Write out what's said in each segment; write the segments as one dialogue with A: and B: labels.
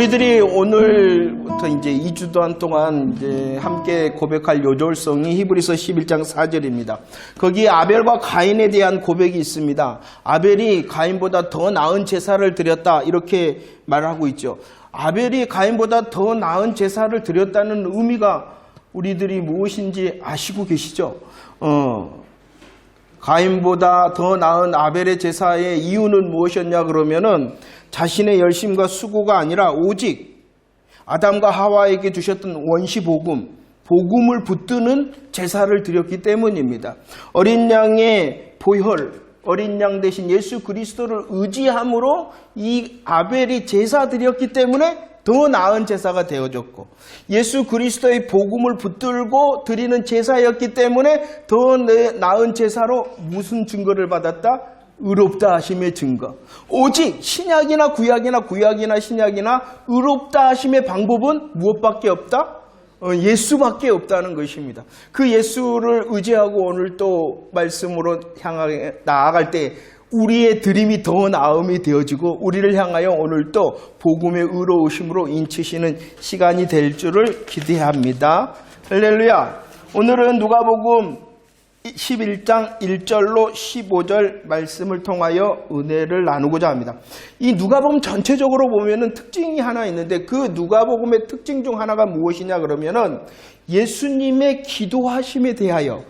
A: 우리들이 오늘부터 이제 2주 동안 이제 함께 고백할 요절성이 히브리서 11장 4절입니다. 거기에 아벨과 가인에 대한 고백이 있습니다. 아벨이 가인보다 더 나은 제사를 드렸다 이렇게 말하고 있죠. 아벨이 가인보다 더 나은 제사를 드렸다는 의미가 우리들이 무엇인지 아시고 계시죠? 가인보다 더 나은 아벨의 제사의 이유는 무엇이었냐 그러면은 자신의 열심과 수고가 아니라 오직 아담과 하와에게 주셨던 원시복음, 복음을 붙드는 제사를 드렸기 때문입니다. 어린 양의 보혈, 어린 양 대신 예수 그리스도를 의지함으로 이 아벨이 제사 드렸기 때문에 더 나은 제사가 되어졌고, 예수 그리스도의 복음을 붙들고 드리는 제사였기 때문에 더 나은 제사로 무슨 증거를 받았다? 의롭다 하심의 증거. 오직 신약이나 구약이나 신약이나 의롭다 하심의 방법은 무엇밖에 없다? 예수밖에 없다는 것입니다. 그 예수를 의지하고 오늘 또 말씀으로 향하게 나아갈 때 우리의 드림이 더 나음이 되어지고 우리를 향하여 오늘 또 복음의 의로우심으로 인치시는 시간이 될 줄을 기대합니다. 할렐루야. 오늘은 누가복음 11장 1절로 15절 말씀을 통하여 은혜를 나누고자 합니다. 이 누가복음 전체적으로 보면은 특징이 하나 있는데 그 누가복음의 특징 중 하나가 무엇이냐 그러면은 예수님의 기도하심에 대하여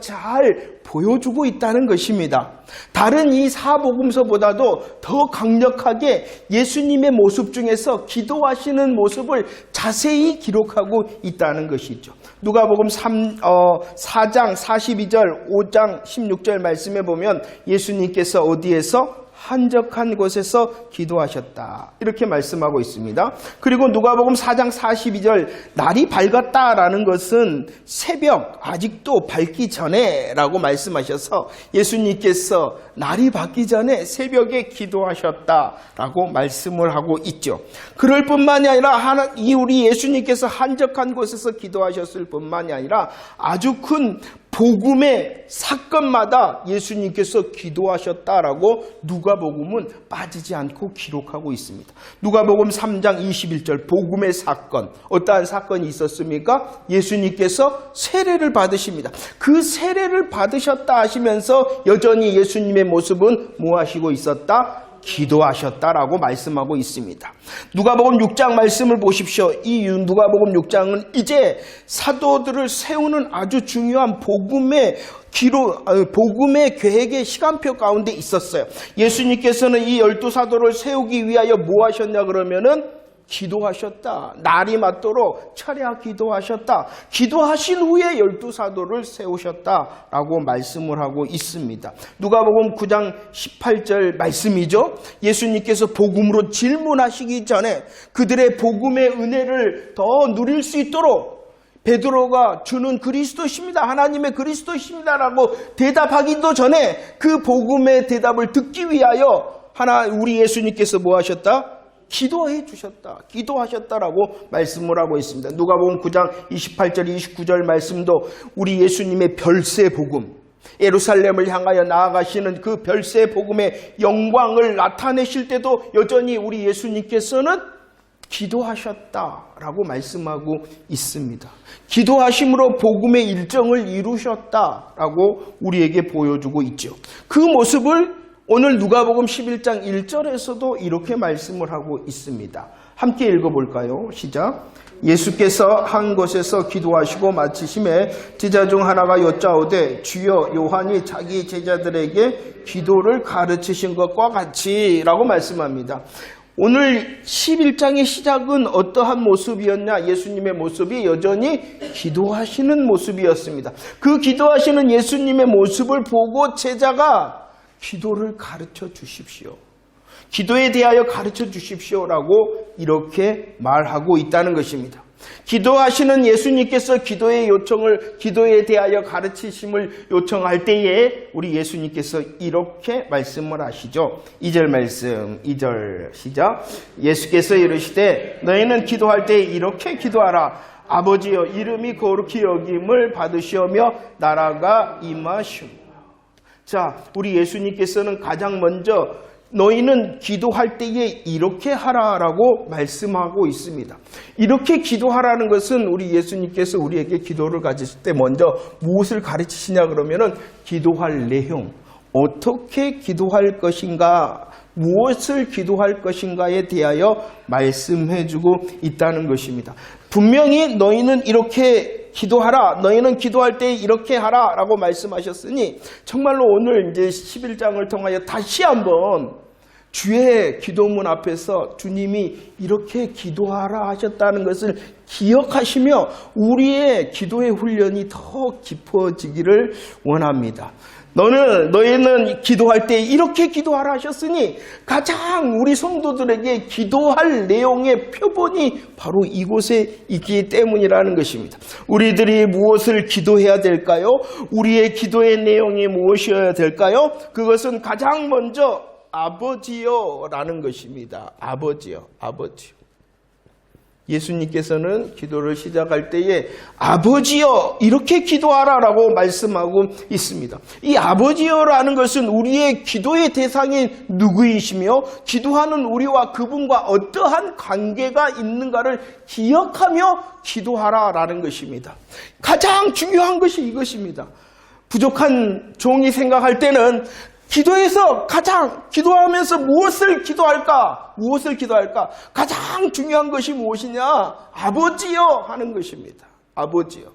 A: 잘 보여주고 있다는 것입니다. 다른 이 사복음서보다도 더 강력하게 예수님의 모습 중에서 기도하시는 모습을 자세히 기록하고 있다는 것이죠. 누가복음 4장 42절, 5장 16절 말씀에 보면 예수님께서 어디에서? 한적한 곳에서 기도하셨다. 이렇게 말씀하고 있습니다. 그리고 누가복음 4장 42절 날이 밝았다라는 것은 새벽 아직도 밝기 전에라고 말씀하셔서 예수님께서 날이 밝기 전에 새벽에 기도하셨다라고 말씀을 하고 있죠. 그럴 뿐만이 아니라 우리 예수님께서 한적한 곳에서 기도하셨을 뿐만이 아니라 아주 큰 복음의 사건마다 예수님께서 기도하셨다라고 누가복음은 빠지지 않고 기록하고 있습니다. 누가복음 3장 21절 복음의 사건, 어떠한 사건이 있었습니까? 예수님께서 세례를 받으십니다. 그 세례를 받으셨다 하시면서 여전히 예수님의 모습은 뭐 하시고 있었다? 기도하셨다라고 말씀하고 있습니다. 누가복음 6장 말씀을 보십시오. 이 누가복음 6장은 이제 사도들을 세우는 아주 중요한 복음의 계획의 시간표 가운데 있었어요. 예수님께서는 이 12사도를 세우기 위하여 뭐 하셨냐 그러면은 기도하셨다. 날이 맞도록 철야 기도하셨다. 기도하신 후에 12사도를 세우셨다라고 말씀을 하고 있습니다. 누가복음 9장 18절 말씀이죠. 예수님께서 복음으로 질문하시기 전에 그들의 복음의 은혜를 더 누릴 수 있도록 베드로가 주는 그리스도십니다. 하나님의 그리스도십니다라고 대답하기도 전에 그 복음의 대답을 듣기 위하여 우리 예수님께서 뭐 하셨다? 기도해 주셨다. 기도하셨다라고 말씀을 하고 있습니다. 누가복음 9장 28절 29절 말씀도 우리 예수님의 별세 복음, 예루살렘을 향하여 나아가시는 그 별세 복음의 영광을 나타내실 때도 여전히 우리 예수님께서는 기도하셨다라고 말씀하고 있습니다. 기도하심으로 복음의 일정을 이루셨다라고 우리에게 보여주고 있죠. 그 모습을 오늘 누가복음 11장 1절에서도 이렇게 말씀을 하고 있습니다. 함께 읽어볼까요? 시작. 예수께서 한 곳에서 기도하시고 마치심에 제자 중 하나가 여짜오되 주여 요한이 자기 제자들에게 기도를 가르치신 것과 같이 라고 말씀합니다. 오늘 11장의 시작은 어떠한 모습이었냐? 예수님의 모습이 여전히 기도하시는 모습이었습니다. 그 기도하시는 예수님의 모습을 보고 제자가 기도를 가르쳐 주십시오. 기도에 대하여 가르쳐 주십시오라고 이렇게 말하고 있다는 것입니다. 기도하시는 예수님께서 기도에 대하여 가르치심을 요청할 때에 우리 예수님께서 이렇게 말씀을 하시죠. 2절 말씀, 2절 시작. 예수께서 이르시되 너희는 기도할 때 이렇게 기도하라. 아버지여 이름이 거룩히 여김을 받으시오며 나라가 임하시오. 자, 우리 예수님께서는 가장 먼저 너희는 기도할 때에 이렇게 하라라고 말씀하고 있습니다. 이렇게 기도하라는 것은 우리 예수님께서 우리에게 기도를 가르칠 때 먼저 무엇을 가르치시냐 그러면은 기도할 내용, 어떻게 기도할 것인가, 무엇을 기도할 것인가에 대하여 말씀해주고 있다는 것입니다. 분명히 너희는 이렇게 기도하라, 너희는 기도할 때 이렇게 하라 라고 말씀하셨으니 정말로 오늘 이제 11장을 통하여 다시 한번 주의 기도문 앞에서 주님이 이렇게 기도하라 하셨다는 것을 기억하시며 우리의 기도의 훈련이 더 깊어지기를 원합니다. 너희는 기도할 때 이렇게 기도하라 하셨으니 가장 우리 성도들에게 기도할 내용의 표본이 바로 이곳에 있기 때문이라는 것입니다. 우리들이 무엇을 기도해야 될까요? 우리의 기도의 내용이 무엇이어야 될까요? 그것은 가장 먼저 아버지여 라는 것입니다. 아버지여, 아버지여. 예수님께서는 기도를 시작할 때에 아버지여 이렇게 기도하라라고 말씀하고 있습니다. 이 아버지여라는 것은 우리의 기도의 대상이 누구이시며 기도하는 우리와 그분과 어떠한 관계가 있는가를 기억하며 기도하라라는 것입니다. 가장 중요한 것이 이것입니다. 부족한 종이 생각할 때는 기도에서 기도하면서 무엇을 기도할까? 가장 중요한 것이 무엇이냐? 아버지여 하는 것입니다. 아버지여.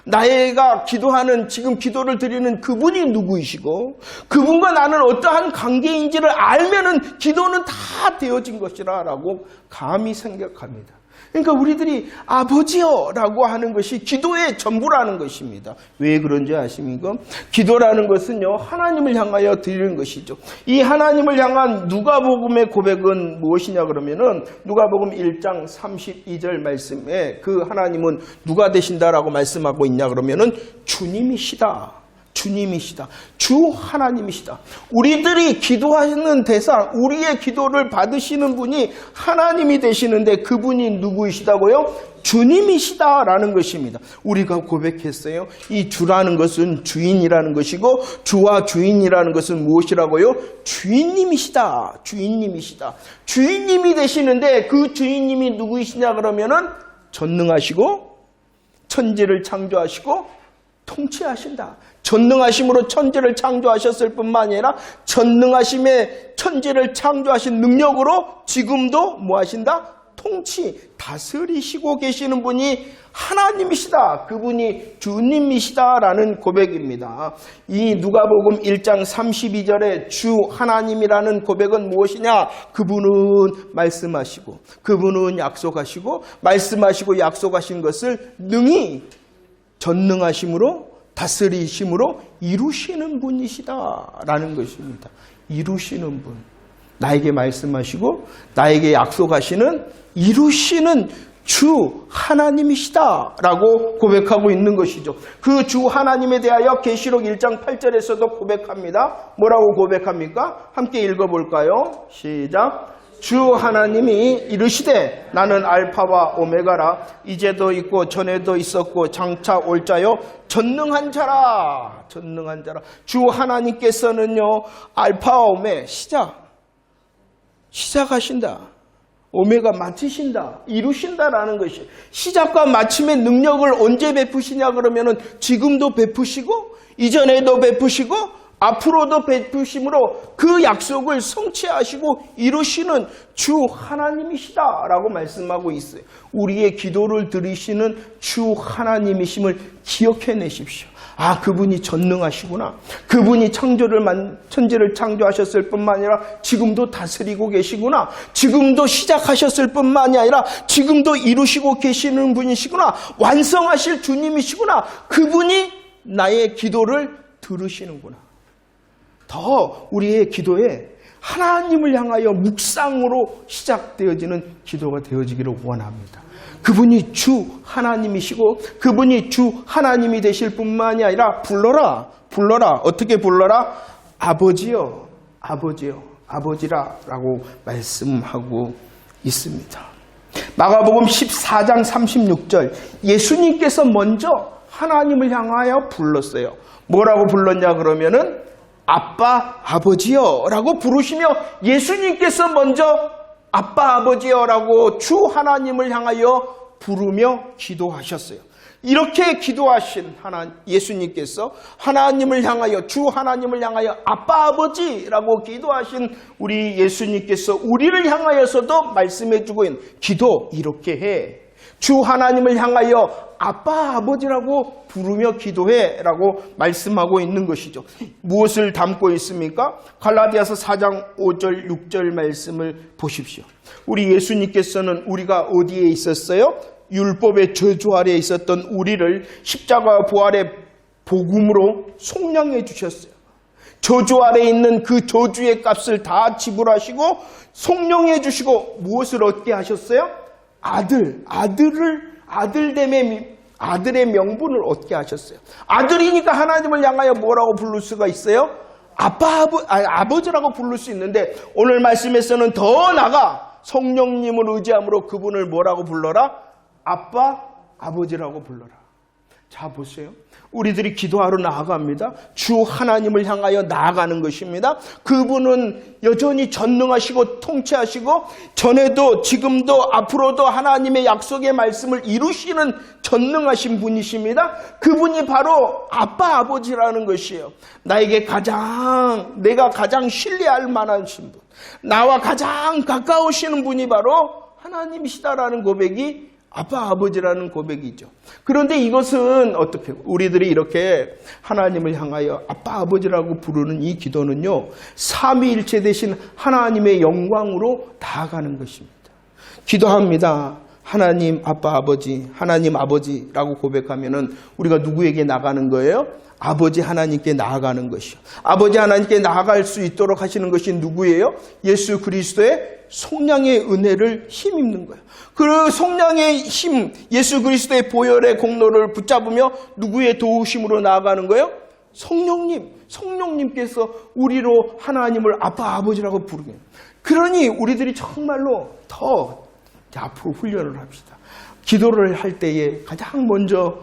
A: 나가 기도하는 지금 기도를 드리는 그분이 누구이시고 그분과 나는 어떠한 관계인지를 알면은 기도는 다 되어진 것이라고 감히 생각합니다. 그러니까 우리들이 아버지여라고 하는 것이 기도의 전부라는 것입니다. 왜 그런지 아십니까? 기도라는 것은요, 하나님을 향하여 드리는 것이죠. 이 하나님을 향한 누가복음의 고백은 무엇이냐 그러면은 누가복음 1장 32절 말씀에 그 하나님은 누가 되신다라고 말씀하고 있냐 그러면은 주님이시다. 주 하나님이시다. 우리들이 기도하는 대상, 우리의 기도를 받으시는 분이 하나님이 되시는데 그분이 누구이시다고요? 주님이시다라는 것입니다. 우리가 고백했어요. 이 주라는 것은 주인이라는 것이고 주와 주인이라는 것은 무엇이라고요? 주인님이시다. 주인님이 되시는데 그 주인님이 누구이시냐 그러면은 전능하시고 천지를 창조하시고 통치하신다. 전능하심으로 천지를 창조하셨을 뿐만 아니라 전능하심에 천지를 창조하신 능력으로 지금도 뭐하신다? 다스리시고 계시는 분이 하나님이시다. 그분이 주님이시다라는 고백입니다. 이 누가복음 1장 32절에 주 하나님이라는 고백은 무엇이냐? 그분은 말씀하시고 그분은 약속하시고 말씀하시고 약속하신 것을 능히 전능하심으로 다스리심으로 이루시는 분이시다라는 것입니다. 이루시는 분. 나에게 말씀하시고 나에게 약속하시는 이루시는 주 하나님이시다라고 고백하고 있는 것이죠. 그 주 하나님에 대하여 계시록 1장 8절에서도 고백합니다. 뭐라고 고백합니까? 함께 읽어볼까요? 시작. 주 하나님이 이르시되 나는 알파와 오메가라. 이제도 있고 전에도 있었고 장차 올 자요 전능한 자라. 주 하나님께서는요 알파와 오메 시작하신다. 오메가 마치신다. 이루신다라는 것이 시작과 마침의 능력을 언제 베푸시냐 그러면은 지금도 베푸시고 이전에도 베푸시고 앞으로도 베푸심으로 그 약속을 성취하시고 이루시는 주 하나님이시다라고 말씀하고 있어요. 우리의 기도를 들으시는 주 하나님이심을 기억해내십시오. 아, 그분이 전능하시구나. 그분이 천지를 창조하셨을 뿐만 아니라 지금도 다스리고 계시구나. 지금도 시작하셨을 뿐만이 아니라 지금도 이루시고 계시는 분이시구나. 완성하실 주님이시구나. 그분이 나의 기도를 들으시는구나. 더 우리의 기도에 하나님을 향하여 묵상으로 시작되어지는 기도가 되어지기를 원합니다. 그분이 주 하나님이시고 그분이 주 하나님이 되실 뿐만이 아니라 불러라. 어떻게 불러라? 아버지여, 아버지라라고 말씀하고 있습니다. 마가복음 14장 36절 예수님께서 먼저 하나님을 향하여 불렀어요. 뭐라고 불렀냐 그러면은 아빠, 아버지여 라고 부르시며 예수님께서 먼저 아빠, 아버지여 라고 주 하나님을 향하여 부르며 기도하셨어요. 이렇게 기도하신 예수님께서 하나님을 향하여, 주 하나님을 향하여 아빠, 아버지라고 기도하신 우리 예수님께서 우리를 향하여서도 말씀해주고 있는 기도 이렇게 해. 주 하나님을 향하여 아빠, 아버지라고 부르며 기도해 라고 말씀하고 있는 것이죠. 무엇을 담고 있습니까? 갈라디아서 4장 5절 6절 말씀을 보십시오. 우리 예수님께서는 우리가 어디에 있었어요? 율법의 저주 아래에 있었던 우리를 십자가 부활의 복음으로 속량해 주셨어요. 저주 아래에 있는 그 저주의 값을 다 지불하시고 속량해 주시고 무엇을 얻게 하셨어요? 아들의 명분을 얻게 하셨어요. 아들이니까 하나님을 향하여 뭐라고 부를 수가 있어요? 아버지라고 부를 수 있는데 오늘 말씀에서는 더 나아가 성령님을 의지함으로 그분을 뭐라고 불러라? 아빠, 아버지라고 불러라. 자, 보세요. 우리들이 기도하러 나아갑니다. 주 하나님을 향하여 나아가는 것입니다. 그분은 여전히 전능하시고 통치하시고 전에도 지금도 앞으로도 하나님의 약속의 말씀을 이루시는 전능하신 분이십니다. 그분이 바로 아빠, 아버지라는 것이에요. 내가 가장 신뢰할 만한 분, 나와 가장 가까우시는 분이 바로 하나님이시다라는 고백이 아빠, 아버지라는 고백이죠. 그런데 이것은 어떻게 우리들이 이렇게 하나님을 향하여 아빠, 아버지라고 부르는 이 기도는요, 삼위일체 되신 하나님의 영광으로 나아가는 것입니다. 기도합니다. 하나님 아빠, 아버지, 하나님 아버지라고 고백하면은 우리가 누구에게 나가는 거예요? 아버지 하나님께 나아가는 것이요. 아버지 하나님께 나아갈 수 있도록 하시는 것이 누구예요? 예수 그리스도의 속량의 은혜를 힘입는 거예요. 그 속량의 힘, 예수 그리스도의 보혈의 공로를 붙잡으며 누구의 도우심으로 나아가는 거예요? 성령님께서 우리로 하나님을 아빠, 아버지라고 부르게. 그러니 우리들이 정말로 더 앞으로 훈련을 합시다. 기도를 할 때에 가장 먼저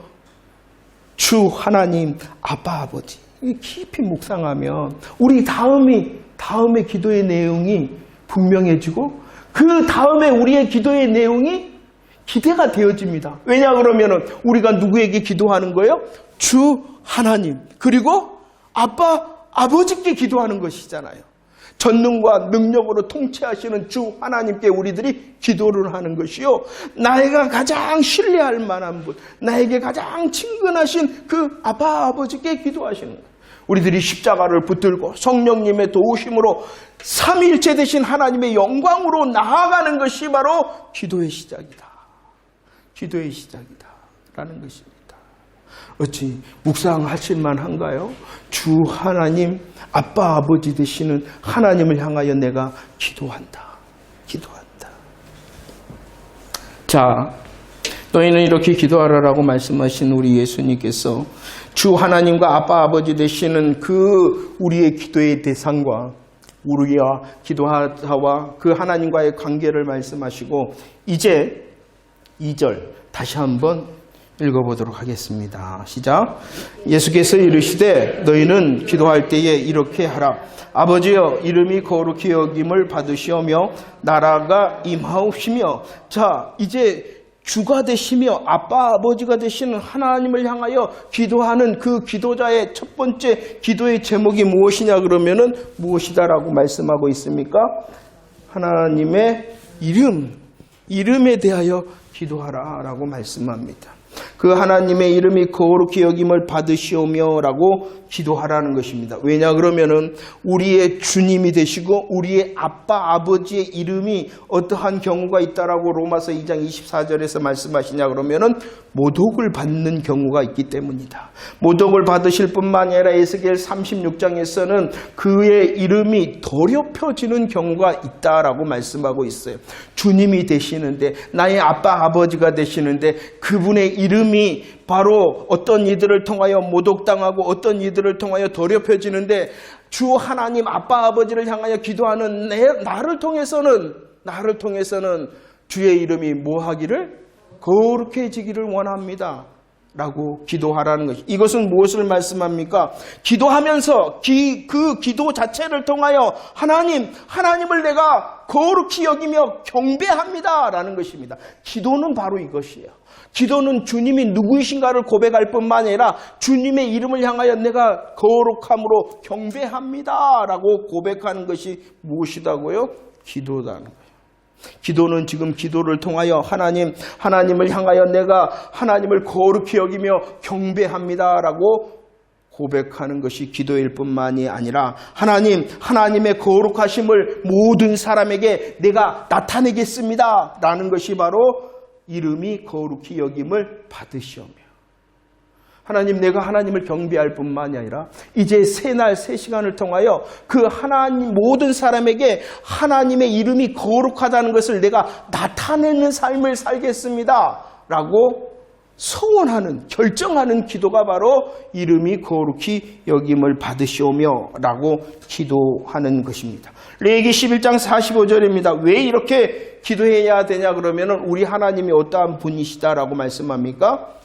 A: 주 하나님 아빠, 아버지 깊이 묵상하면 우리 다음에 기도의 내용이 분명해지고 그 다음에 우리의 기도의 내용이 기대가 되어집니다. 왜냐 그러면은 우리가 누구에게 기도하는 거예요? 주 하나님 그리고 아빠, 아버지께 기도하는 것이잖아요. 전능과 능력으로 통치하시는 주 하나님께 우리들이 기도를 하는 것이요. 나이가 가장 신뢰할 만한 분, 나에게 가장 친근하신 그 아빠, 아버지께 기도하시는 거예요. 우리들이 십자가를 붙들고 성령님의 도우심으로 삼위일체 되신 하나님의 영광으로 나아가는 것이 바로 기도의 시작이다. 기도의 시작이다. 라는 것입니다. 어찌 묵상하실 만한가요? 주 하나님, 아빠, 아버지 되시는 하나님을 향하여 내가 기도한다. 자, 너희는 이렇게 기도하라라고 말씀하신 우리 예수님께서 주 하나님과 아빠, 아버지 되시는 그 우리의 기도의 대상과 우리와 기도하와 그 하나님과의 관계를 말씀하시고 이제 2절 다시 한번 읽어보도록 하겠습니다. 시작. 예수께서 이르시되 너희는 기도할 때에 이렇게 하라. 아버지여 이름이 거룩히 여김을 받으시오며 나라가 임하옵시며. 자, 이제 주가 되시며 아빠, 아버지가 되시는 하나님을 향하여 기도하는 그 기도자의 첫 번째 기도의 제목이 무엇이냐 그러면은 무엇이다라고 말씀하고 있습니까? 하나님의 이름에 대하여 기도하라라고 말씀합니다. 그 하나님의 이름이 거룩히 여김을 받으시오며 라고 기도하라는 것입니다. 왜냐 그러면은 우리의 주님이 되시고 우리의 아빠 아버지의 이름이 어떠한 경우가 있다라고 로마서 2장 24절에서 말씀하시냐 그러면은 모독을 받는 경우가 있기 때문이다. 모독을 받으실 뿐만 아니라 에스겔 36장에서는 그의 이름이 더럽혀지는 경우가 있다라고 말씀하고 있어요. 주님이 되시는데 나의 아빠 아버지가 되시는데 그분의 이름이 바로 어떤 이들을 통하여 모독당하고 어떤 이들을 통하여 더럽혀지는데 주 하나님 아빠 아버지를 향하여 기도하는 나를 통해서는 주의 이름이 뭐하기를? 거룩해지기를 원합니다. 라고 기도하라는 것이. 이것은 무엇을 말씀합니까? 기도하면서 그 기도 자체를 통하여 하나님을 내가 거룩히 여기며 경배합니다 라는 것입니다. 기도는 바로 이것이에요. 기도는 주님이 누구이신가를 고백할 뿐만 아니라 주님의 이름을 향하여 내가 거룩함으로 경배합니다 라고 고백하는 것이 무엇이다고요? 기도라는 거예요. 기도는 지금 기도를 통하여 하나님을 향하여 내가 하나님을 거룩히 여기며 경배합니다라고 고백하는 것이 기도일 뿐만이 아니라 하나님의 거룩하심을 모든 사람에게 내가 나타내겠습니다라는 것이 바로 이름이 거룩히 여김을 받으시오며 내가 하나님을 경배할 뿐만이 아니라 이제 새날 새 시간을 통하여 그 하나님 모든 사람에게 하나님의 이름이 거룩하다는 것을 내가 나타내는 삶을 살겠습니다 라고 소원하는 결정하는 기도가 바로 이름이 거룩히 여김을 받으시오며 라고 기도하는 것입니다. 레위기 11장 45절입니다. 왜 이렇게 기도해야 되냐 그러면 우리 하나님이 어떠한 분이시다라고 말씀합니까?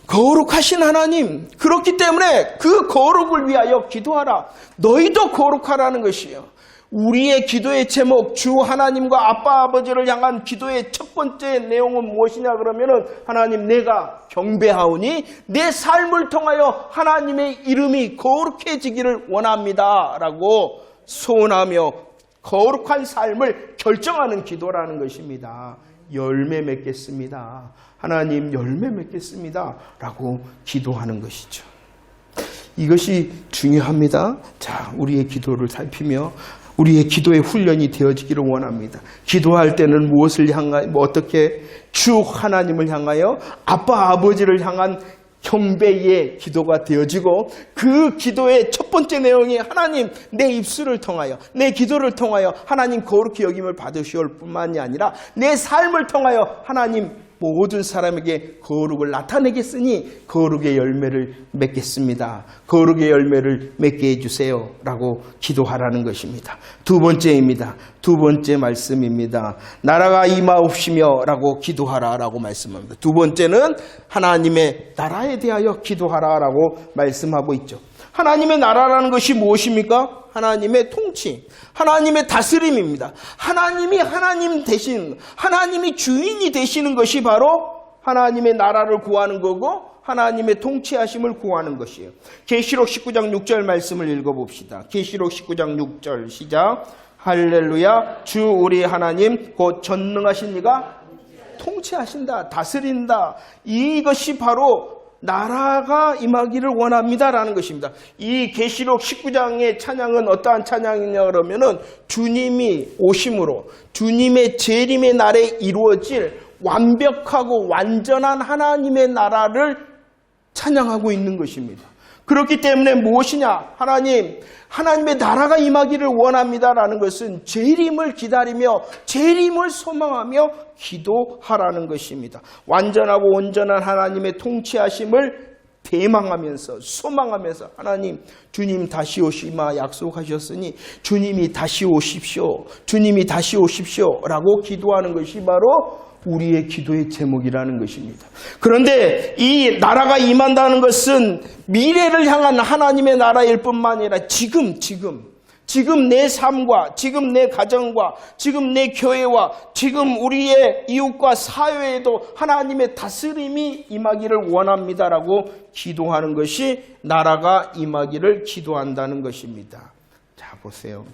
A: 거룩하신 하나님, 그렇기 때문에 그 거룩을 위하여 기도하라. 너희도 거룩하라는 것이에요. 우리의 기도의 제목, 주 하나님과 아빠 아버지를 향한 기도의 첫 번째 내용은 무엇이냐 그러면은 하나님 내가 경배하오니 내 삶을 통하여 하나님의 이름이 거룩해지기를 원합니다 라고 소원하며 거룩한 삶을 결정하는 기도라는 것입니다. 열매 맺겠습니다. 하나님 열매 맺겠습니다 라고 기도하는 것이죠. 이것이 중요합니다. 자, 우리의 기도를 살피며 우리의 기도의 훈련이 되어지기를 원합니다. 기도할 때는 무엇을 향하여 어떻게 주 하나님을 향하여 아빠 아버지를 향한 경배의 기도가 되어지고 그 기도의 첫 번째 내용이 하나님 내 입술을 통하여 내 기도를 통하여 하나님 거룩히 여김을 받으시올 뿐만이 아니라 내 삶을 통하여 하나님 모든 사람에게 거룩을 나타내겠으니 거룩의 열매를 맺겠습니다. 거룩의 열매를 맺게 해주세요 라고 기도하라는 것입니다. 두 번째입니다. 두 번째 말씀입니다. 나라가 임하옵시며 라고 기도하라 라고 말씀합니다. 두 번째는 하나님의 나라에 대하여 기도하라 라고 말씀하고 있죠. 하나님의 나라라는 것이 무엇입니까? 하나님의 통치, 하나님의 다스림입니다. 하나님이 하나님 되신, 하나님이 주인이 되시는 것이 바로 하나님의 나라를 구하는 거고 하나님의 통치하심을 구하는 것이에요. 계시록 19장 6절 말씀을 읽어봅시다. 계시록 19장 6절 시작. 할렐루야. 주 우리 하나님 곧 전능하신 이가 통치하신다, 다스린다. 이것이 바로 나라가 임하기를 원합니다라는 것입니다. 이 계시록 19장의 찬양은 어떠한 찬양이냐 그러면은 주님이 오심으로 주님의 재림의 날에 이루어질 완벽하고 완전한 하나님의 나라를 찬양하고 있는 것입니다. 그렇기 때문에 무엇이냐? 하나님의 나라가 임하기를 원합니다라는 것은 재림을 기다리며 재림을 소망하며 기도하라는 것입니다. 완전하고 온전한 하나님의 통치하심을 대망하면서 소망하면서 하나님 주님 다시 오시마 약속하셨으니 주님이 다시 오십시오. 주님이 다시 오십시오 라고 기도하는 것이 바로 우리의 기도의 제목이라는 것입니다. 그런데 이 나라가 임한다는 것은 미래를 향한 하나님의 나라일 뿐만 아니라 지금 내 삶과 지금 내 가정과 지금 내 교회와 지금 우리의 이웃과 사회에도 하나님의 다스림이 임하기를 원합니다라고 기도하는 것이 나라가 임하기를 기도한다는 것입니다. 자, 보세요.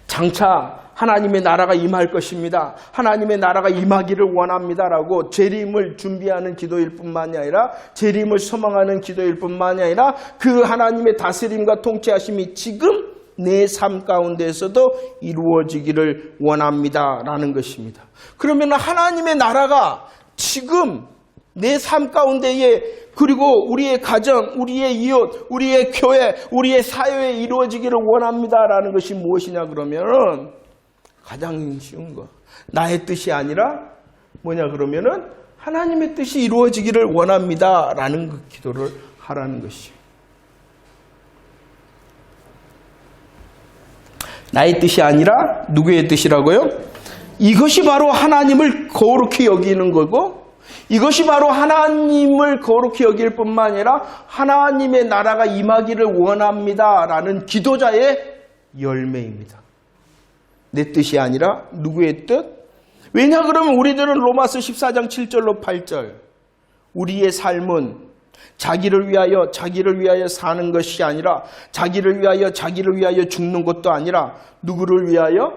A: 장차 하나님의 나라가 임할 것입니다. 하나님의 나라가 임하기를 원합니다라고 재림을 준비하는 기도일 뿐만이 아니라 재림을 소망하는 기도일 뿐만이 아니라 그 하나님의 다스림과 통치하심이 지금 내 삶 가운데에서도 이루어지기를 원합니다라는 것입니다. 그러면 하나님의 나라가 지금 내 삶 가운데에 그리고 우리의 가정, 우리의 이웃, 우리의 교회, 우리의 사회에 이루어지기를 원합니다라는 것이 무엇이냐 그러면은 가장 쉬운 거. 나의 뜻이 아니라 뭐냐 그러면은 하나님의 뜻이 이루어지기를 원합니다라는 그 기도를 하라는 것이에요. 나의 뜻이 아니라 누구의 뜻이라고요? 이것이 바로 하나님을 거룩히 여기는 거고 이것이 바로 하나님을 거룩히 여길 뿐만 아니라 하나님의 나라가 임하기를 원합니다라는 기도자의 열매입니다. 내 뜻이 아니라 누구의 뜻? 왜냐 그러면 우리들은 로마서 14장 7절로 8절 우리의 삶은 자기를 위하여 사는 것이 아니라 자기를 위하여 죽는 것도 아니라 누구를 위하여?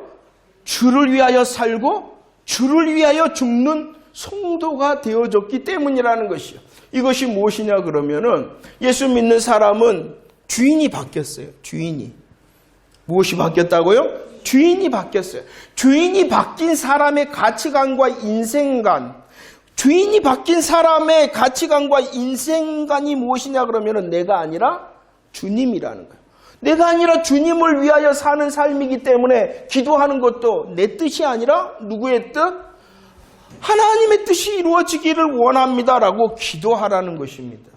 A: 주를 위하여 살고 주를 위하여 죽는 성도가 되어졌기 때문이라는 것이요. 이것이 무엇이냐 그러면은 예수 믿는 사람은 주인이 바뀌었어요. 주인이. 무엇이 바뀌었다고요? 주인이 바뀌었어요. 주인이 바뀐 사람의 가치관과 인생관, 주인이 바뀐 사람의 가치관과 인생관이 무엇이냐 그러면은 내가 아니라 주님이라는 거예요. 내가 아니라 주님을 위하여 사는 삶이기 때문에 기도하는 것도 내 뜻이 아니라 누구의 뜻? 하나님의 뜻이 이루어지기를 원합니다라고 기도하라는 것입니다.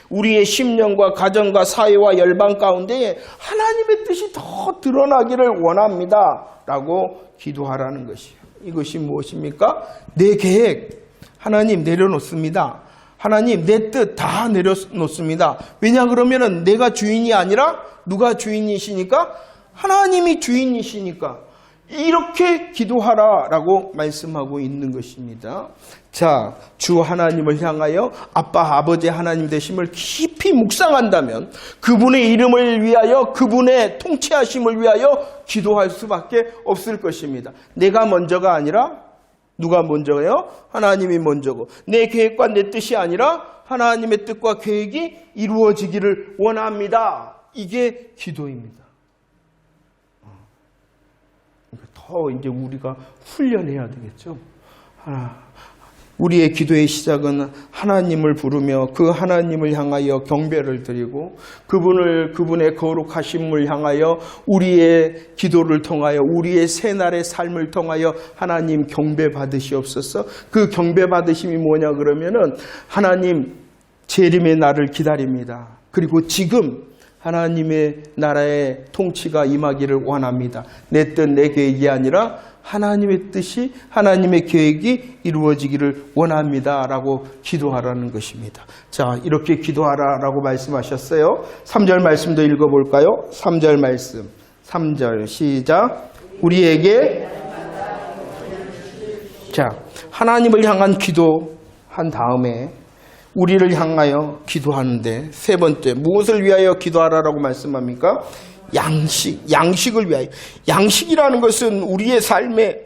A: 우리의 심령과 가정과 사회와 열방 가운데에 하나님의 뜻이 더 드러나기를 원합니다라고 기도하라는 것이에요. 이것이 무엇입니까? 내 계획 하나님 내려놓습니다. 하나님 내 뜻 다 내려놓습니다. 왜냐 그러면은 내가 주인이 아니라 누가 주인이시니까? 하나님이 주인이시니까 이렇게 기도하라라고 말씀하고 있는 것입니다. 자, 주 하나님을 향하여 아빠 아버지 하나님 되심을 깊이 묵상한다면 그분의 이름을 위하여 그분의 통치하심을 위하여 기도할 수밖에 없을 것입니다. 내가 먼저가 아니라 누가 먼저예요? 하나님이 먼저고 내 계획과 내 뜻이 아니라 하나님의 뜻과 계획이 이루어지기를 원합니다. 이게 기도입니다. 더 이제 우리가 훈련해야 되겠죠. 우리의 기도의 시작은 하나님을 부르며 그 하나님을 향하여 경배를 드리고 그분의 거룩하심을 향하여 우리의 기도를 통하여 우리의 새날의 삶을 통하여 하나님 경배 받으시옵소서. 그 경배 받으심이 뭐냐 그러면은 하나님 재림의 날을 기다립니다. 그리고 지금 하나님의 나라의 통치가 임하기를 원합니다. 내 뜻, 내 계획이 아니라 하나님의 뜻이, 하나님의 계획이 이루어지기를 원합니다. 라고 기도하라는 것입니다. 자, 이렇게 기도하라라고 말씀하셨어요. 3절 말씀도 읽어볼까요? 3절 말씀. 3절 시작. 우리에게 자, 하나님을 향한 기도한 다음에 우리를 향하여 기도하는데 세 번째 무엇을 위하여 기도하라라고 말씀합니까? 양식을 위하여. 양식이라는 것은 우리의 삶에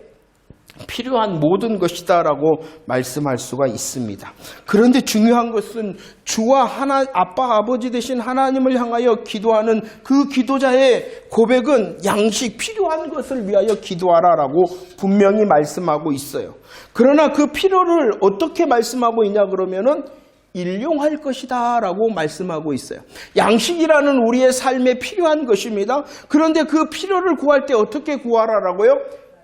A: 필요한 모든 것이다라고 말씀할 수가 있습니다. 그런데 중요한 것은 주와 아빠 아버지 되신 하나님을 향하여 기도하는 그 기도자의 고백은 양식 필요한 것을 위하여 기도하라라고 분명히 말씀하고 있어요. 그러나 그 필요를 어떻게 말씀하고 있냐 그러면은 일용할 것이다 라고 말씀하고 있어요. 양식이라는 우리의 삶에 필요한 것입니다. 그런데 그 필요를 구할 때 어떻게 구하라라고요?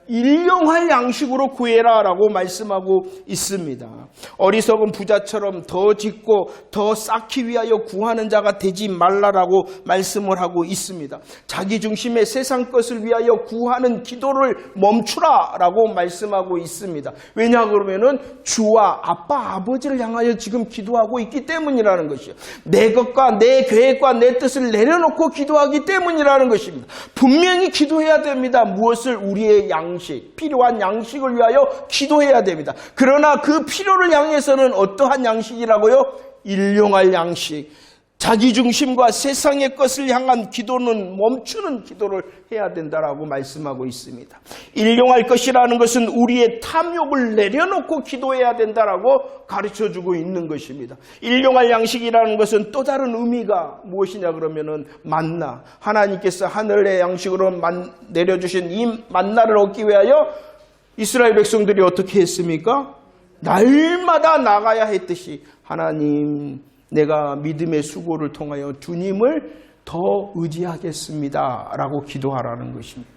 A: 일용할 양식으로 구해라 라고 말씀하고 있습니다. 어리석은 부자처럼 더 짓고 더 쌓기 위하여 구하는 자가 되지 말라라고 말씀을 하고 있습니다. 자기 중심의 세상 것을 위하여 구하는 기도를 멈추라 라고 말씀하고 있습니다. 왜냐 그러면은 주와 아빠 아버지를 향하여 지금 기도하고 있기 때문이라는 것이요. 내 것과 내 계획과 내 뜻을 내려놓고 기도하기 때문이라는 것입니다. 분명히 기도해야 됩니다. 무엇을? 우리의 필요한 양식을 위하여 기도해야 됩니다. 그러나 그 필요를 향해서는 어떠한 양식이라고요? 일용할 양식. 자기 중심과 세상의 것을 향한 기도는 멈추는 기도를 해야 된다라고 말씀하고 있습니다. 일용할 것이라는 것은 우리의 탐욕을 내려놓고 기도해야 된다라고 가르쳐주고 있는 것입니다. 일용할 양식이라는 것은 또 다른 의미가 무엇이냐 그러면은 만나. 하나님께서 하늘의 양식으로 내려주신 이 만나를 얻기 위하여 이스라엘 백성들이 어떻게 했습니까? 날마다 나가야 했듯이 하나님 내가 믿음의 수고를 통하여 주님을 더 의지하겠습니다 라고 기도하라는 것입니다.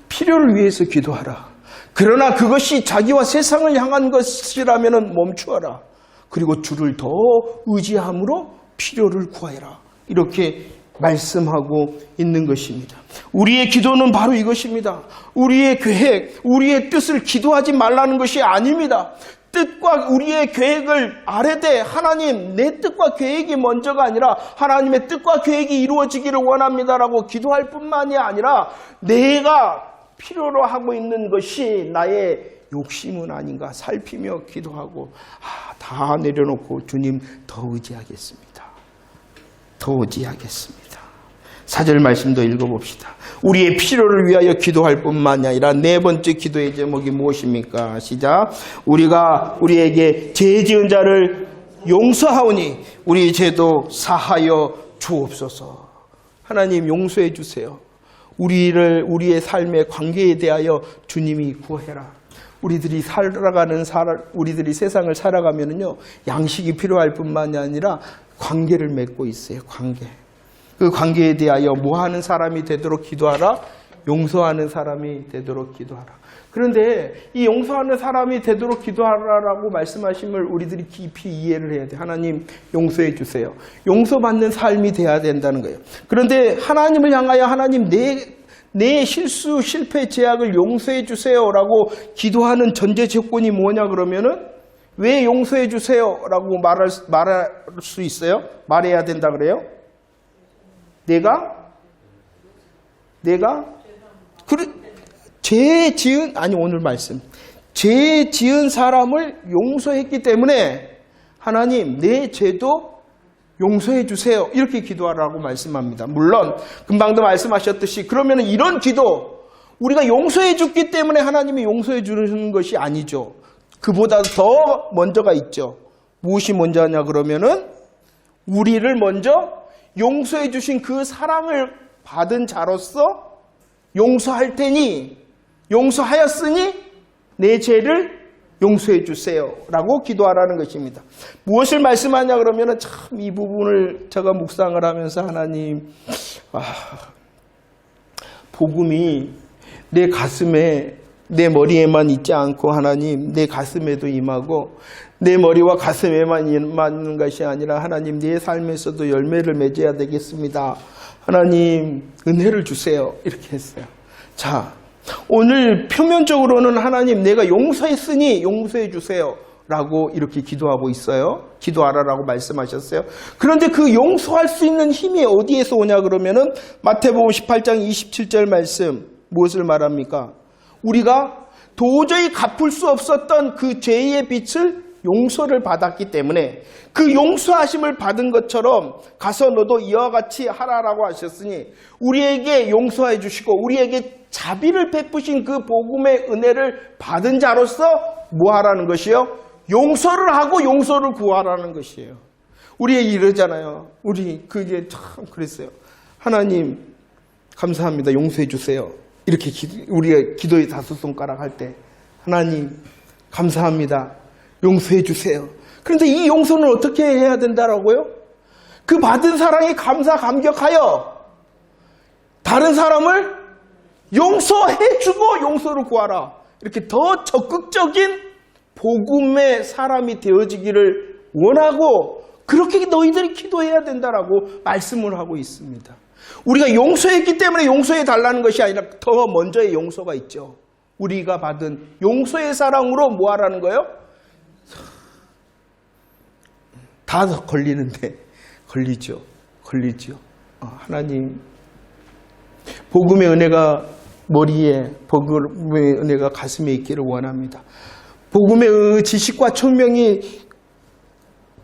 A: 필요를 위해서 기도하라. 그러나 그것이 자기와 세상을 향한 것이라면 멈추어라. 그리고 주를 더 의지함으로 필요를 구하여라. 이렇게 말씀하고 있는 것입니다. 우리의 기도는 바로 이것입니다. 우리의 계획, 우리의 뜻을 기도하지 말라는 것이 아닙니다. 뜻과 우리의 계획을 아뢰되 하나님 내 뜻과 계획이 먼저가 아니라 하나님의 뜻과 계획이 이루어지기를 원합니다라고 기도할 뿐만이 아니라 내가 필요로 하고 있는 것이 나의 욕심은 아닌가 살피며 기도하고 다 내려놓고 주님 더 의지하겠습니다. 더 의지하겠습니다. 4절 말씀도 읽어봅시다. 우리의 필요를 위하여 기도할 뿐만이 아니라 네 번째 기도의 제목이 무엇입니까? 시작. 우리가 우리에게 죄 지은 자를 용서하오니 우리 죄도 사하여 주옵소서. 하나님 용서해 주세요. 우리의 삶의 관계에 대하여 주님이 구해라. 우리들이 세상을 살아가면은요, 양식이 필요할 뿐만이 아니라 관계를 맺고 있어요. 그 관계에 대하여 뭐하는 사람이 되도록 기도하라? 용서하는 사람이 되도록 기도하라. 그런데 이 용서하는 사람이 되도록 기도하라라고 말씀하심을 우리들이 깊이 이해를 해야 돼. 하나님 용서해 주세요. 용서받는 삶이 돼야 된다는 거예요. 그런데 하나님을 향하여 하나님 내 실수, 실패, 제약을 용서해 주세요라고 기도하는 전제 조건이 뭐냐 그러면은 왜 용서해 주세요라고 말할 수 있어요? 말해야 된다 그래요? 죄 지은 사람을 용서했기 때문에 하나님 내 죄도 용서해 주세요. 이렇게 기도하라고 말씀합니다. 물론 금방도 말씀하셨듯이 그러면 이런 기도 우리가 용서해 줬기 때문에 하나님이 용서해 주는 것이 아니죠. 그보다 더 먼저가 있죠. 무엇이 먼저냐 그러면은 우리를 먼저 용서해 주신 그 사랑을 받은 자로서 용서할 테니 용서하였으니 내 죄를 용서해 주세요 라고 기도하라는 것입니다. 무엇을 말씀하냐 그러면 참 이 부분을 제가 묵상을 하면서 하나님 복음이 내 가슴에 내 머리에만 있지 않고 하나님 내 가슴에도 임하고 내 머리와 가슴에만 임하는 것이 아니라 하나님 내 삶에서도 열매를 맺어야 되겠습니다. 하나님 은혜를 주세요. 이렇게 했어요. 자, 오늘 표면적으로는 하나님 내가 용서했으니 용서해 주세요 라고 이렇게 기도하고 있어요. 기도하라라고 말씀하셨어요. 그런데 그 용서할 수 있는 힘이 어디에서 오냐 그러면은 마태복음 18장 27절 말씀 무엇을 말합니까? 우리가 도저히 갚을 수 없었던 그 죄의 빚을 용서를 받았기 때문에 그 용서하심을 받은 것처럼 가서 너도 이와 같이 하라라고 하셨으니 우리에게 용서해 주시고 우리에게 자비를 베푸신 그 복음의 은혜를 받은 자로서 뭐 하라는 것이요? 용서를 하고 용서를 구하라는 것이에요. 우리 이러잖아요. 우리 그게 참 그랬어요. 하나님 감사합니다. 용서해 주세요. 이렇게 우리가 기도의 다섯 손가락 할 때 하나님 감사합니다. 용서해 주세요. 그런데 이 용서는 어떻게 해야 된다라고요? 그 받은 사랑에 감격하여 다른 사람을 용서해주고 용서를 구하라. 이렇게 더 적극적인 복음의 사람이 되어지기를 원하고 그렇게 너희들이 기도해야 된다라고 말씀을 하고 있습니다. 우리가 용서했기 때문에 용서해 달라는 것이 아니라 더 먼저의 용서가 있죠. 우리가 받은 용서의 사랑으로 뭐 하라는 거예요? 다 걸리는데 걸리죠. 하나님 복음의 은혜가 머리에 복음의 은혜가 가슴에 있기를 원합니다. 복음의 지식과 총명이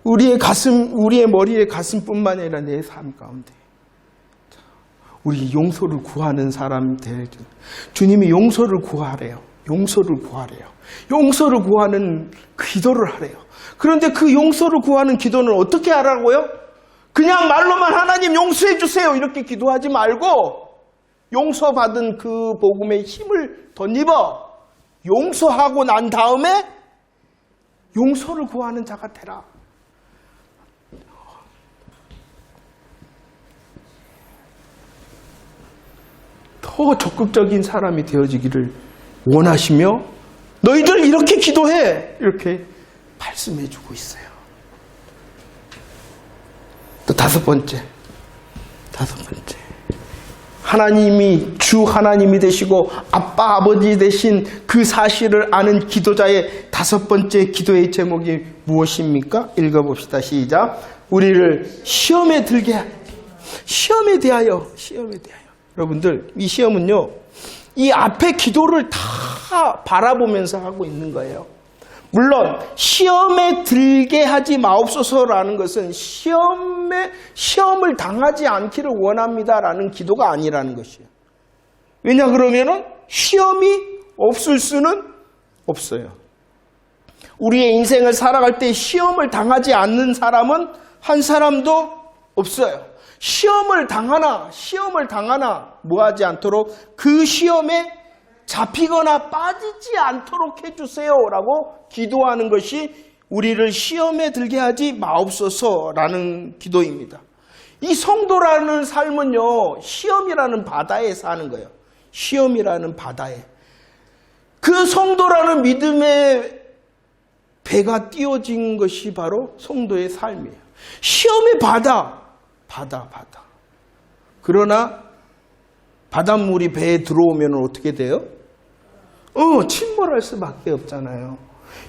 A: 우리의 머리에 가슴뿐만 아니라 내 삶 가운데 우리 용서를 구하는 사람 되죠. 주님이 용서를 구하래요. 용서를 구하는 기도를 하래요. 그런데 그 용서를 구하는 기도는 어떻게 하라고요? 그냥 말로만 하나님 용서해 주세요 이렇게 기도하지 말고 용서받은 그 복음의 힘을 덧입어 용서하고 난 다음에 용서를 구하는 자가 되라. 더 적극적인 사람이 되어지기를 원하시며 너희들 이렇게 기도해 이렇게 말씀해 주고 있어요. 또 다섯 번째 하나님이 주 하나님이 되시고 아빠 아버지 되신 그 사실을 아는 기도자의 5번째 기도의 제목이 무엇입니까? 읽어봅시다. 시작. 우리를 시험에 들게 시험에 대하여. 여러분들, 이 시험은요, 이 앞에 기도를 다 바라보면서 하고 있는 거예요. 물론 시험에 들게 하지 마옵소서라는 것은 시험을 당하지 않기를 원합니다라는 기도가 아니라는 것이에요. 왜냐 그러면은 시험이 없을 수는 없어요. 우리의 인생을 살아갈 때 시험을 당하지 않는 사람은 한 사람도 없어요. 시험을 당하나 뭐하지 않도록 그 시험에 잡히거나 빠지지 않도록 해주세요라고 기도하는 것이 우리를 시험에 들게 하지 마옵소서라는 기도입니다. 이 성도라는 삶은요, 시험이라는 바다에 사는 거예요. 시험이라는 바다에. 그 성도라는 믿음의 배가 띄워진 것이 바로 성도의 삶이에요. 시험의 바다. 그러나 바닷물이 배에 들어오면 어떻게 돼요? 침몰할 수밖에 없잖아요.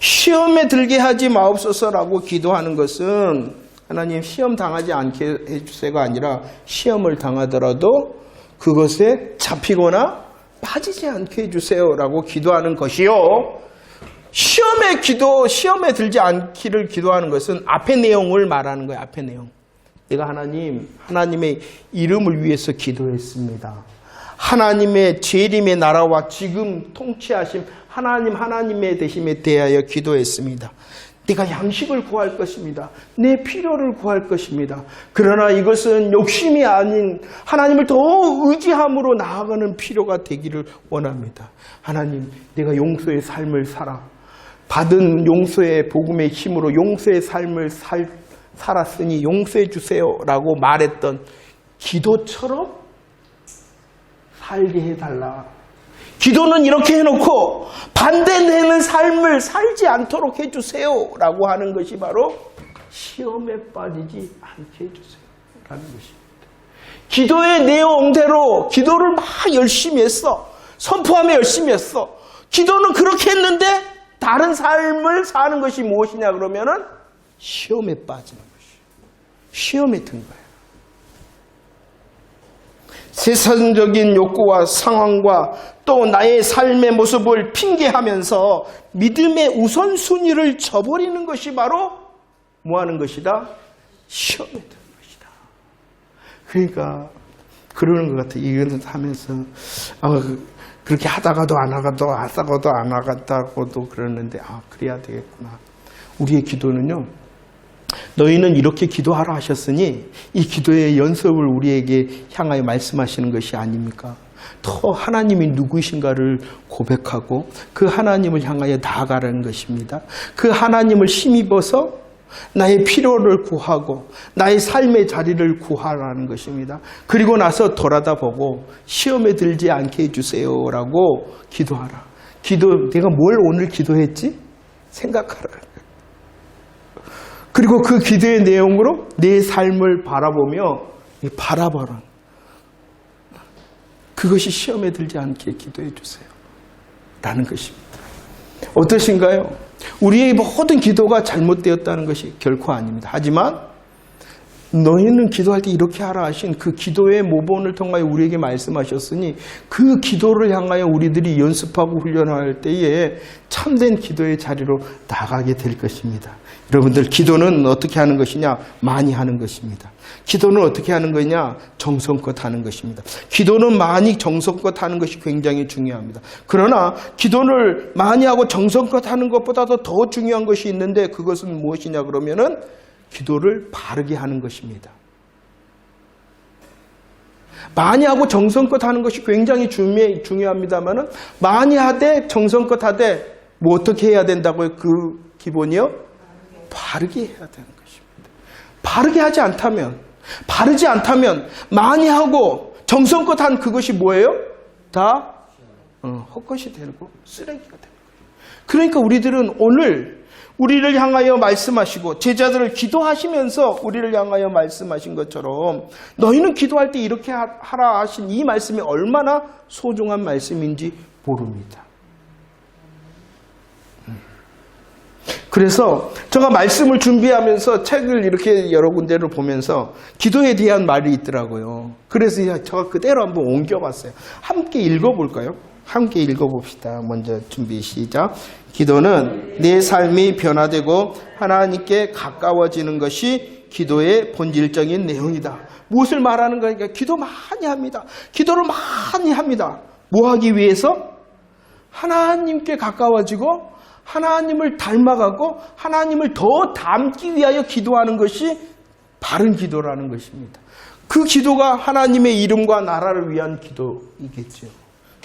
A: 시험에 들게 하지 마옵소서라고 기도하는 것은 하나님 시험 당하지 않게 해주세요가 아니라 시험을 당하더라도 그것에 잡히거나 빠지지 않게 해주세요라고 기도하는 것이요. 시험에 들지 않기를 기도하는 것은 앞의 내용을 말하는 거예요. 앞의 내용. 내가 하나님의 이름을 위해서 기도했습니다. 하나님의 재림의 나라와 지금 통치하심 하나님의 대심에 대하여 기도했습니다. 내가 양식을 구할 것입니다. 내 필요를 구할 것입니다. 그러나 이것은 욕심이 아닌 하나님을 더 의지함으로 나아가는 필요가 되기를 원합니다. 하나님, 내가 용서의 삶을 살아 받은 용서의 복음의 힘으로 용서의 삶을 살았으니 용서해 주세요라고 말했던 기도처럼 살게 해달라. 기도는 이렇게 해놓고 반대되는 삶을 살지 않도록 해주세요라고 하는 것이 바로 시험에 빠지지 않게 해주세요라는 것입니다. 기도의 내용대로 기도를 막 열심히 했어. 선포하며 열심히 했어. 기도는 그렇게 했는데 다른 삶을 사는 것이 무엇이냐 그러면은 시험에 빠지는 것이에요. 시험에 든 거예요. 세상적인 욕구와 상황과 또 나의 삶의 모습을 핑계하면서 믿음의 우선순위를 저버리는 것이 바로 뭐하는 것이다? 시험에 드는 것이다. 그러니까 그러는 것 같아요. 이거는 하면서 그렇게 하다가도 안 하다가도 그러는데 그래야 되겠구나. 우리의 기도는요, 너희는 이렇게 기도하라 하셨으니 이 기도의 연습을 우리에게 향하여 말씀하시는 것이 아닙니까? 더 하나님이 누구이신가를 고백하고 그 하나님을 향하여 나아가라는 것입니다. 그 하나님을 힘입어서 나의 필요를 구하고 나의 삶의 자리를 구하라는 것입니다. 그리고 나서 돌아다 보고 시험에 들지 않게 해주세요라고 기도하라. 내가 뭘 오늘 기도했지? 생각하라. 그리고 그 기도의 내용으로 내 삶을 바라보며 바라봐라. 그것이 시험에 들지 않게 기도해 주세요. 라는 것입니다. 어떠신가요? 우리의 모든 기도가 잘못되었다는 것이 결코 아닙니다. 하지만 너희는 기도할 때 이렇게 하라 하신 그 기도의 모본을 통하여 우리에게 말씀하셨으니 그 기도를 향하여 우리들이 연습하고 훈련할 때에 참된 기도의 자리로 나가게 될 것입니다. 여러분들, 기도는 어떻게 하는 것이냐? 많이 하는 것입니다. 기도는 어떻게 하는 거냐? 정성껏 하는 것입니다. 기도는 많이 정성껏 하는 것이 굉장히 중요합니다. 그러나 기도를 많이 하고 정성껏 하는 것보다도 더 중요한 것이 있는데 그것은 무엇이냐 그러면은 기도를 바르게 하는 것입니다. 많이 하고 정성껏 하는 것이 굉장히 중요합니다만은 많이 하되 정성껏 하되 뭐 어떻게 해야 된다고요? 그 기본이요? 바르게 해야 되는 것입니다. 바르지 않다면 많이 하고 정성껏 한 그것이 뭐예요? 다 헛것이 되고 쓰레기가 되는 거예요. 그러니까 우리들은 오늘 우리를 향하여 말씀하시고 제자들을 기도하시면서 우리를 향하여 말씀하신 것처럼 너희는 기도할 때 이렇게 하라 하신 이 말씀이 얼마나 소중한 말씀인지 모릅니다. 그래서 제가 말씀을 준비하면서 책을 이렇게 여러 군데를 보면서 기도에 대한 말이 있더라고요. 그래서 제가 그대로 한번 옮겨봤어요. 함께 읽어볼까요? 함께 읽어봅시다. 먼저 준비 시작. 기도는 내 삶이 변화되고 하나님께 가까워지는 것이 기도의 본질적인 내용이다. 무엇을 말하는 거니까 기도 많이 합니다. 기도를 많이 합니다. 뭐 하기 위해서? 하나님께 가까워지고 하나님을 닮아가고 하나님을 더 닮기 위하여 기도하는 것이 바른 기도라는 것입니다. 그 기도가 하나님의 이름과 나라를 위한 기도이겠죠.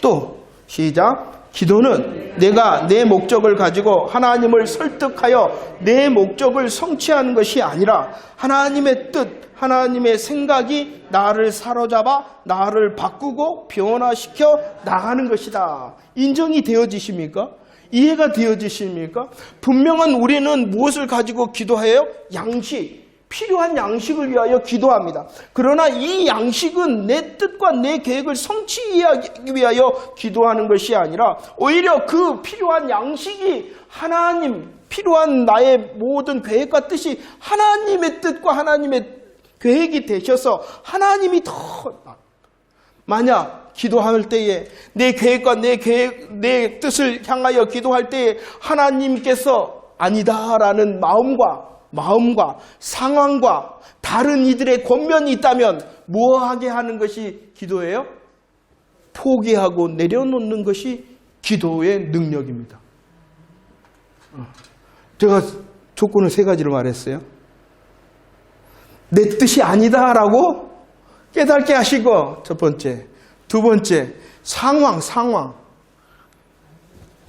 A: 또 시작. 기도는 내가 내 목적을 가지고 하나님을 설득하여 내 목적을 성취하는 것이 아니라 하나님의 뜻, 하나님의 생각이 나를 사로잡아 나를 바꾸고 변화시켜 나가는 것이다. 인정이 되어지십니까? 이해가 되어지십니까? 분명한 우리는 무엇을 가지고 기도해요? 양식. 필요한 양식을 위하여 기도합니다. 그러나 이 양식은 내 뜻과 내 계획을 성취하기 위하여 기도하는 것이 아니라 오히려 그 필요한 양식이 하나님, 필요한 나의 모든 계획과 뜻이 하나님의 뜻과 하나님의 계획이 되셔서 하나님이 더 만약 기도할 때에 내 계획과 내 뜻을 향하여 기도할 때에 하나님께서 아니다라는 마음과 상황과 다른 이들의 권면이 있다면 뭐하게 하는 것이 기도예요? 포기하고 내려놓는 것이 기도의 능력입니다. 제가 조건을 3가지를 말했어요. 내 뜻이 아니다라고 깨닫게 하시고 첫 번째. 두 번째, 상황.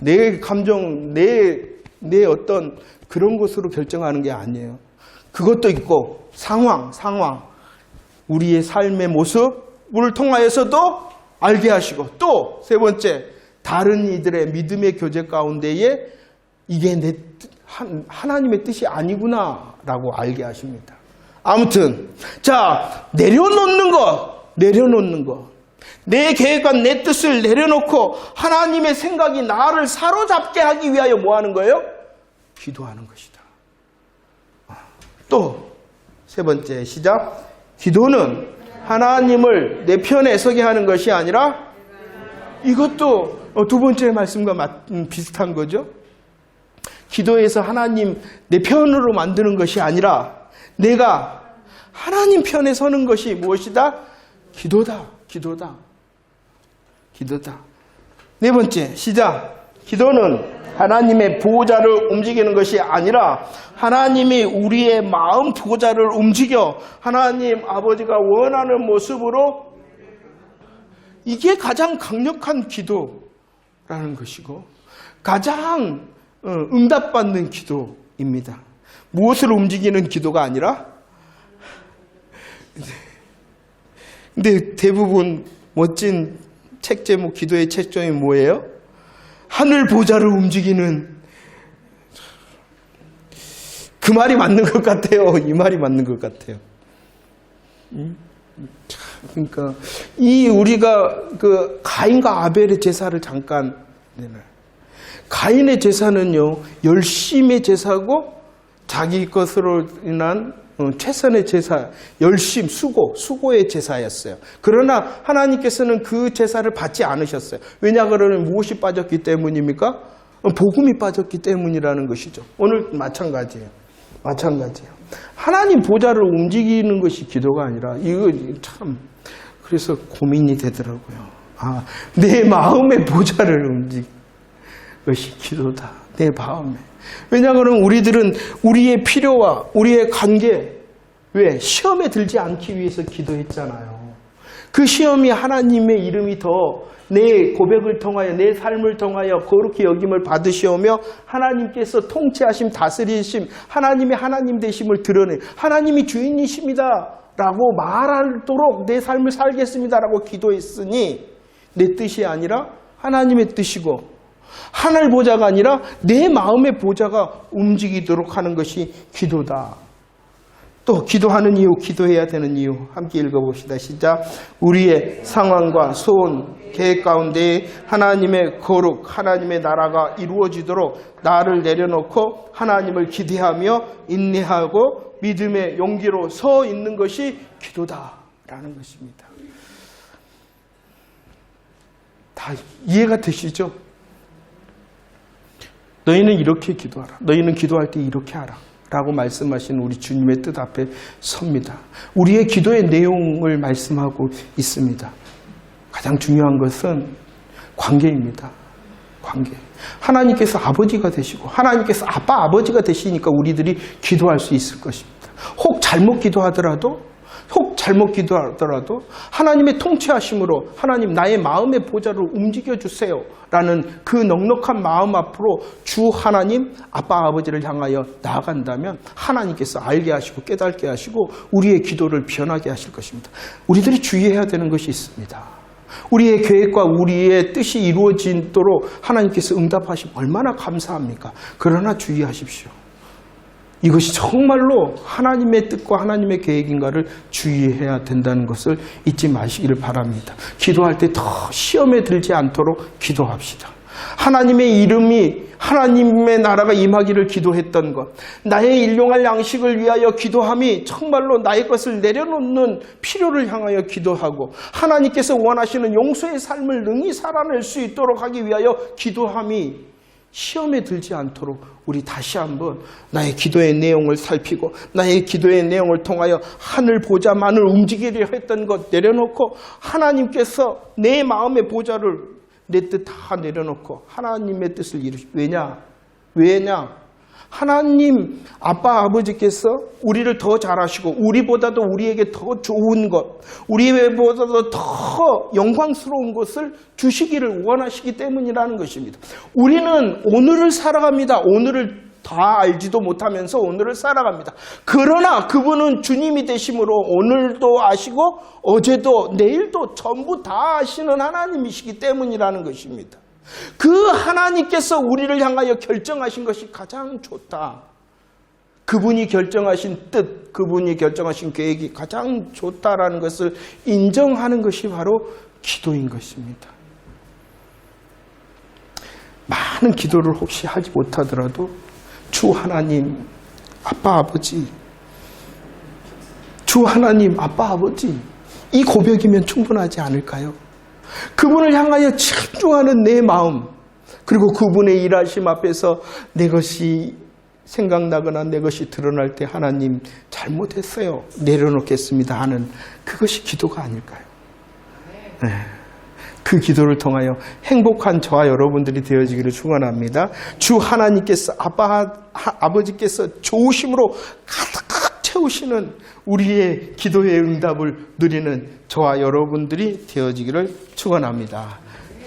A: 내 감정, 내 어떤 그런 것으로 결정하는 게 아니에요. 그것도 있고 상황. 우리의 삶의 모습을 통하여서도 알게 하시고 또 세 번째, 다른 이들의 믿음의 교제 가운데에 이게 하나님의 뜻이 아니구나라고 알게 하십니다. 아무튼 자, 내려놓는 것. 내 계획과 내 뜻을 내려놓고 하나님의 생각이 나를 사로잡게 하기 위하여 뭐 하는 거예요? 기도하는 것이다. 또 세 번째 시작. 기도는 하나님을 내 편에 서게 하는 것이 아니라 이것도 두 번째 말씀과 비슷한 거죠. 기도에서 하나님 내 편으로 만드는 것이 아니라 내가 하나님 편에 서는 것이 무엇이다? 기도다. 네 번째 시작. 기도는 하나님의 보호자를 움직이는 것이 아니라 하나님이 우리의 마음 보호자를 움직여 하나님 아버지가 원하는 모습으로, 이게 가장 강력한 기도라는 것이고 가장 응답받는 기도입니다. 무엇을 움직이는 기도가 아니라, 근데 대부분 멋진 책 제목, 기도의 책 제목이 뭐예요? 하늘 보좌를 움직이는, 그 말이 맞는 것 같아요. 이 말이 맞는 것 같아요. 그러니까 우리가 그 가인과 아벨의 제사를 잠깐, 가인의 제사는요 열심의 제사고 자기 것으로 인한 최선의 제사, 열심, 수고의 제사였어요. 그러나 하나님께서는 그 제사를 받지 않으셨어요. 왜냐 그러면 무엇이 빠졌기 때문입니까? 복음이 빠졌기 때문이라는 것이죠. 오늘 마찬가지예요. 하나님 보좌를 움직이는 것이 기도가 아니라, 이거 참 그래서 고민이 되더라고요. 내 마음의 보좌를 움직이는 것이 기도다. 내 마음에. 왜냐하면 우리들은 우리의 필요와 우리의 관계, 왜? 시험에 들지 않기 위해서 기도했잖아요. 그 시험이 하나님의 이름이 더 내 고백을 통하여, 내 삶을 통하여 거룩히 여김을 받으시오며 하나님께서 통치하심, 다스리심, 하나님의 하나님 되심을 드러내, 하나님이 주인이십니다 라고 말하도록 내 삶을 살겠습니다 라고 기도했으니 내 뜻이 아니라 하나님의 뜻이고, 하늘 보좌가 아니라 내 마음의 보좌가 움직이도록 하는 것이 기도다. 또 기도하는 이유, 기도해야 되는 이유 함께 읽어봅시다. 시작. 우리의 상황과 소원, 계획 가운데 하나님의 거룩, 하나님의 나라가 이루어지도록 나를 내려놓고 하나님을 기대하며 인내하고 믿음의 용기로 서 있는 것이 기도다라는 것입니다. 다 이해가 되시죠? 너희는 이렇게 기도하라. 너희는 기도할 때 이렇게 하라. 라고 말씀하신 우리 주님의 뜻 앞에 섭니다. 우리의 기도의 내용을 말씀하고 있습니다. 가장 중요한 것은 관계입니다. 관계. 하나님께서 아버지가 되시고 하나님께서 아빠 아버지가 되시니까 우리들이 기도할 수 있을 것입니다. 혹 잘못 기도하더라도 하나님의 통치하심으로 하나님 나의 마음의 보좌를 움직여주세요 라는 그 넉넉한 마음 앞으로 주 하나님 아빠 아버지를 향하여 나아간다면 하나님께서 알게 하시고 깨닫게 하시고 우리의 기도를 변하게 하실 것입니다. 우리들이 주의해야 되는 것이 있습니다. 우리의 계획과 우리의 뜻이 이루어지도록 하나님께서 응답하시면 얼마나 감사합니까? 그러나 주의하십시오. 이것이 정말로 하나님의 뜻과 하나님의 계획인가를 주의해야 된다는 것을 잊지 마시기를 바랍니다. 기도할 때 더 시험에 들지 않도록 기도합시다. 하나님의 이름이 하나님의 나라가 임하기를 기도했던 것, 나의 일용할 양식을 위하여 기도함이 정말로 나의 것을 내려놓는 필요를 향하여 기도하고 하나님께서 원하시는 용서의 삶을 능히 살아낼 수 있도록 하기 위하여 기도함이 시험에 들지 않도록 우리 다시 한번 나의 기도의 내용을 살피고 나의 기도의 내용을 통하여 하늘 보좌만을 움직이려 했던 것 내려놓고 하나님께서 내 마음의 보좌를 내 뜻 다 내려놓고 하나님의 뜻을 이루시. 왜냐? 하나님 아빠 아버지께서 우리를 더 잘하시고 우리보다도 우리에게 더 좋은 것, 우리보다도 더 영광스러운 것을 주시기를 원하시기 때문이라는 것입니다. 우리는 오늘을 살아갑니다. 오늘을 다 알지도 못하면서 오늘을 살아갑니다. 그러나 그분은 주님이 되심으로 오늘도 아시고 어제도 내일도 전부 다 아시는 하나님이시기 때문이라는 것입니다. 그 하나님께서 우리를 향하여 결정하신 것이 가장 좋다. 그분이 결정하신 뜻, 그분이 결정하신 계획이 가장 좋다라는 것을 인정하는 것이 바로 기도인 것입니다. 많은 기도를 혹시 하지 못하더라도 주 하나님, 아빠 아버지, 주 하나님, 아빠 아버지, 이 고백이면 충분하지 않을까요? 그분을 향하여 집중하는 내 마음, 그리고 그분의 일하심 앞에서 내 것이 생각나거나 내 것이 드러날 때 하나님 잘못했어요, 내려놓겠습니다 하는 그것이 기도가 아닐까요? 네. 그 기도를 통하여 행복한 저와 여러분들이 되어지기를 축원합니다. 주 하나님께서 아버지께서 좋으심으로 가득 채우시는 우리의 기도의 응답을 누리는 저와 여러분들이 되어지기를 축원합니다.